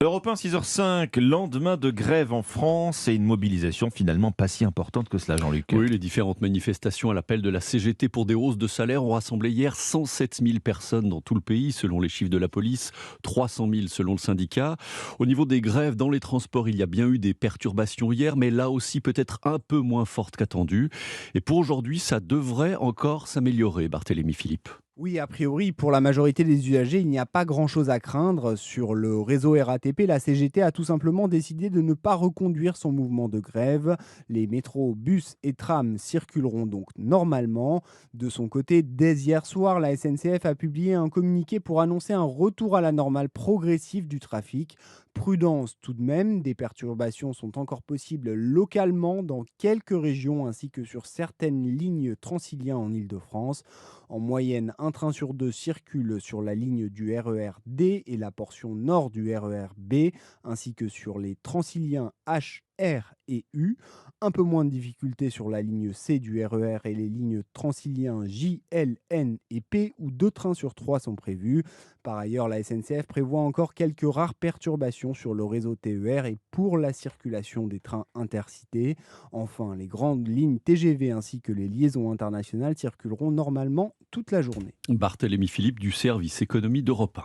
Europe 1, 6h05, lendemain de grève en France et une mobilisation finalement pas si importante que cela, Jean-Luc. Oui, les différentes manifestations à l'appel de la CGT pour des hausses de salaire ont rassemblé hier 107 000 personnes dans tout le pays, selon les chiffres de la police, 300 000 selon le syndicat. Au niveau des grèves dans les transports, il y a bien eu des perturbations hier, mais là aussi peut-être un peu moins fortes qu'attendues. Et pour aujourd'hui, ça devrait encore s'améliorer, Barthélémy Philippe. Oui, a priori, pour la majorité des usagers, il n'y a pas grand-chose à craindre. Sur le réseau RATP, la CGT a tout simplement décidé de ne pas reconduire son mouvement de grève. Les métros, bus et trams circuleront donc normalement. De son côté, dès hier soir, la SNCF a publié un communiqué pour annoncer un retour à la normale progressive du trafic. Prudence tout de même, des perturbations sont encore possibles localement dans quelques régions ainsi que sur certaines lignes Transilien en Île-de-France. En moyenne, un train sur deux circule sur la ligne du RER D et la portion nord du RER B, ainsi que sur les Transiliens H, R et U. Un peu moins de difficultés sur la ligne C du RER et les lignes Transiliens J, L, N et P, où deux trains sur trois sont prévus. Par ailleurs, la SNCF prévoit encore quelques rares perturbations sur le réseau TER et pour la circulation des trains intercités. Enfin, les grandes lignes TGV ainsi que les liaisons internationales circuleront normalement toute la journée. Barthélémy Philippe du service économie d'Europe 1.